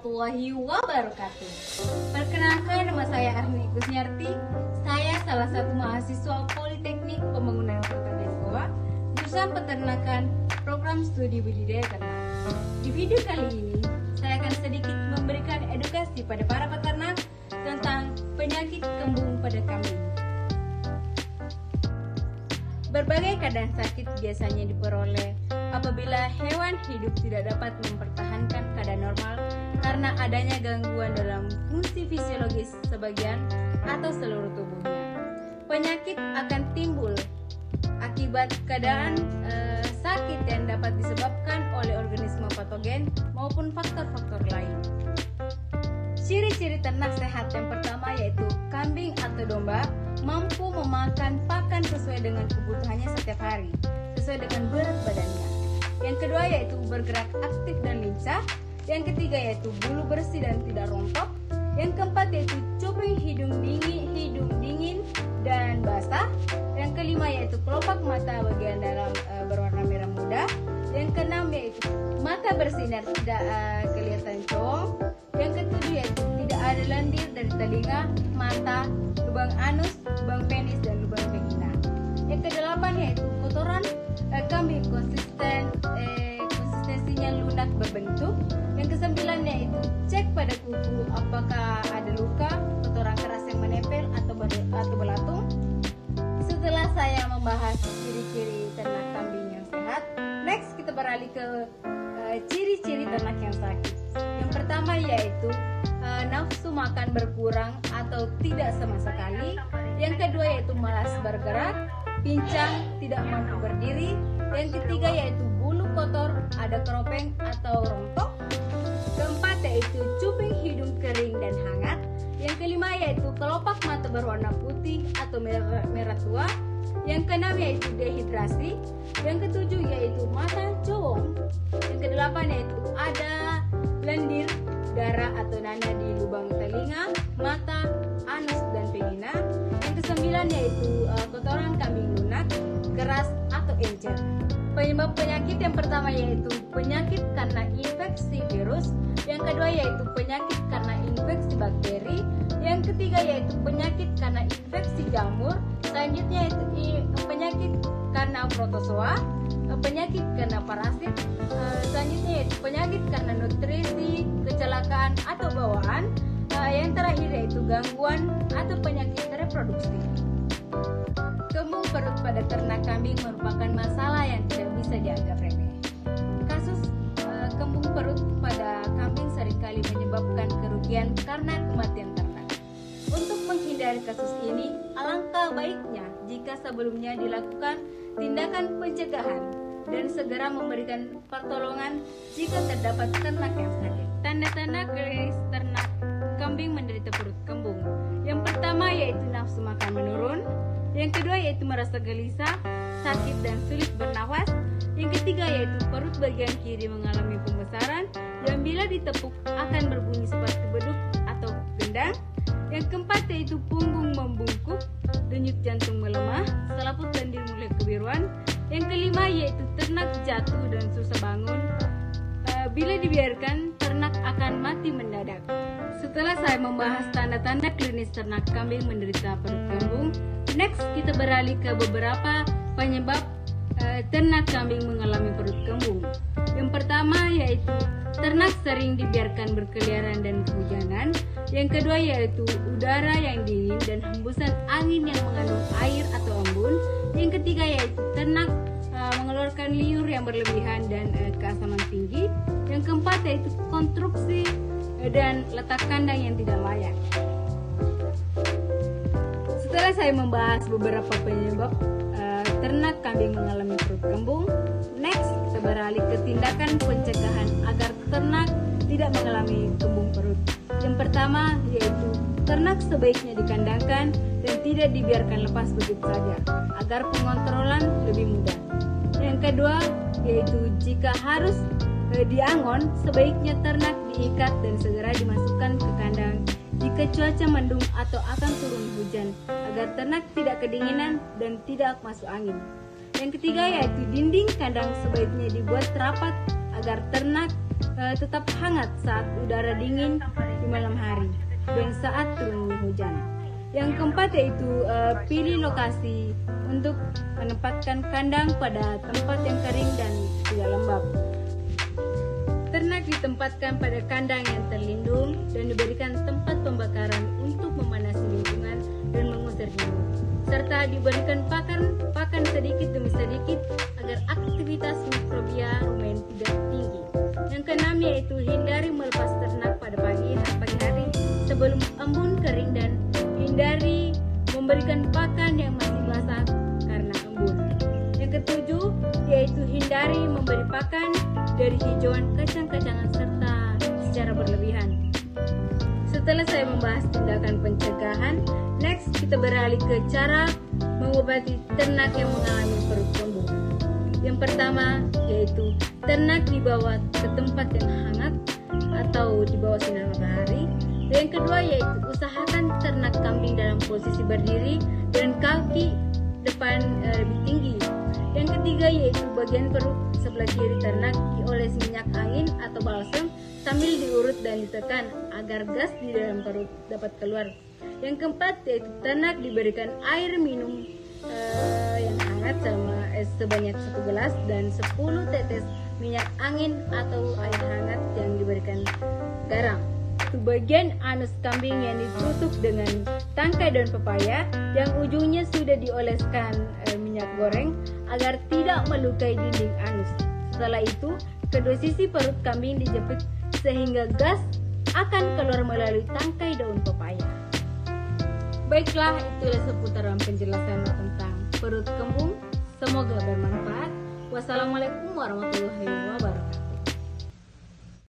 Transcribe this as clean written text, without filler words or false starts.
warahmatullahi wabarakatuh. Perkenalkan, nama saya Arni Kusniarti. Saya salah satu mahasiswa Politeknik Pembangunan Kota Depok, jurusan Peternakan, program studi budidaya ternak. Di video kali ini, saya akan sedikit memberikan edukasi pada para peternak tentang penyakit kembung pada kambing. Berbagai keadaan sakit biasanya diperoleh apabila hewan hidup tidak dapat mempertahankan keadaan normal karena adanya gangguan dalam fungsi fisiologis sebagian atau seluruh tubuhnya. Penyakit akan timbul akibat keadaan sakit yang dapat disebabkan oleh organisme patogen maupun faktor-faktor lain. Ciri-ciri ternak sehat yang pertama yaitu kambing atau domba mampu memakan pakan sesuai dengan kebutuhannya setiap hari, sesuai dengan berat badannya. Yang kedua yaitu bergerak aktif dan lincah. Yang ketiga yaitu bulu bersih dan tidak rontok. Yang keempat yaitu cuping hidung dingin dan basah. Yang kelima yaitu kelopak mata bagian dalam berwarna merah muda. Yang keenam yaitu mata bersinar tidak kelihatan cowong. Yang ketujuh yaitu tidak ada lendir dari telinga, mata, lubang anus, lubang penis dan lubang vagina. Yang kedelapan yaitu kotoran kambing konsistensinya lunak berbentuk. Yang kesembilan yaitu cek pada kuku apakah ada luka, kotoran keras yang menempel atau belatung. Setelah saya membahas ciri-ciri ternak kambing yang sehat, next kita beralih ke ciri-ciri ternak yang sakit. Yang pertama yaitu nafsu makan berkurang atau tidak sama sekali. Yang kedua yaitu malas bergerak, pincang, tidak mampu berdiri. Yang ketiga yaitu bulu kotor, ada keropeng atau rontok. Keempat yaitu cuping hidung kering dan hangat. Yang kelima yaitu kelopak mata berwarna putih atau merah tua. Yang keenam yaitu dehidrasi. Yang ketujuh yaitu mata cowong. Yang kedelapan yaitu ada lendir darah atau nanah di lubang telinga, mata, anus dan vagina. Yang kesembilan yaitu kotoran kambing lunak, keras atau encer. Penyebab penyakit yang pertama yaitu penyakit karena infeksi virus. Yang kedua yaitu penyakit karena infeksi bakteri. Yang ketiga yaitu penyakit karena infeksi jamur. Selanjutnya yaitu penyakit karena protozoa, penyakit karena parasit. Selanjutnya yaitu penyakit karena nutrisi, kecelakaan atau bawaan. Yang terakhir yaitu gangguan atau penyakit reproduksi. Kembung perut pada ternak kambing merupakan masalah yang tidak bisa dianggap remeh. Kasus kembung perut pada kambing seringkali menyebabkan kerugian karena kematian ternak. Untuk menghindari kasus ini, alangkah baiknya jika sebelumnya dilakukan tindakan pencegahan dan segera memberikan pertolongan jika terdapat ternak yang sakit. Tanda-tanda klinis ternak kambing menderita perut kembung. Yang pertama yaitu nafsu makan menurun. Yang kedua yaitu merasa gelisah, sakit dan sulit bernafas. Yang ketiga yaitu perut bagian kiri mengalami pembesaran yang bila ditepuk akan berbunyi seperti beduk atau gendang. Yang keempat yaitu punggung membungkuk, denyut jantung melemah, selaput lendir mulai kebiruan. Yang kelima yaitu ternak jatuh dan susah bangun. Bila dibiarkan, ternak akan mati mendadak. Setelah saya membahas tanda-tanda klinis ternak kambing menderita perut kembung, next kita beralih ke beberapa penyebab ternak kambing mengalami perut kembung. Yang pertama yaitu ternak sering dibiarkan berkeliaran dan kehujanan. Yang kedua yaitu udara yang dingin dan hembusan angin yang mengandung air atau embun. Yang ketiga yaitu ternak mengeluarkan liur yang berlebihan dan keasaman tinggi. Yang keempat yaitu konstruksi dan letak kandang yang tidak layak. Setelah saya membahas beberapa penyebab ternak kambing mengalami perut kembung, next kita beralih ke tindakan pencegahan agar ternak tidak mengalami kembung perut. Yang pertama yaitu ternak sebaiknya dikandangkan dan tidak dibiarkan lepas begitu saja agar pengontrolan lebih mudah. Yang kedua yaitu jika harus diangon, sebaiknya ternak diikat dan segera dimasukkan ke kandang jika cuaca mendung atau akan turun hujan agar ternak tidak kedinginan dan tidak masuk angin. Yang ketiga yaitu dinding kandang sebaiknya dibuat rapat agar ternak tetap hangat saat udara dingin di malam hari dan saat turun hujan. Yang keempat yaitu pilih lokasi untuk menempatkan kandang pada tempat yang kering dan tidak lembab. Ternak ditempatkan pada kandang yang terlindung dan diberikan tempat pembakaran untuk memanasi lingkungan dan mengusir nyamuk, serta diberikan pakan sedikit demi sedikit agar aktivitas mikrobia rumen tidak tinggi. Yang keenam yaitu hindari melepas ternak pada pagi hari sebelum embun kering dan hindari memberikan pakan yang masih basah karena embun. Yang ketujuh yaitu hindari memberi pakan dari hijauan kacang-kacangan serta secara berlebihan. Setelah saya membahas tindakan pencegahan, next kita beralih ke cara mengobati ternak yang mengalami perut kembung. Yang pertama yaitu ternak dibawa ke tempat yang hangat atau di bawah sinar matahari. Dan yang kedua yaitu usahakan ternak kambing dalam posisi berdiri dan kaki depan lebih tinggi. Yang ketiga yaitu bagian perut sebelah kiri ternak dioles minyak angin atau balsam sambil diurut dan ditekan agar gas di dalam perut dapat keluar. Yang keempat yaitu ternak diberikan air minum yang hangat sebanyak 1 gelas dan 10 tetes minyak angin atau air hangat yang diberikan garam. Bagian anus kambing yang ditutup dengan tangkai daun pepaya yang ujungnya sudah dioleskan minyak goreng agar tidak melukai dinding anus. Setelah itu, kedua sisi perut kambing dijepit sehingga gas akan keluar melalui tangkai daun pepaya. Baiklah, itulah seputaran penjelasan tentang perut kembung. Semoga bermanfaat. Wassalamualaikum warahmatullahi wabarakatuh.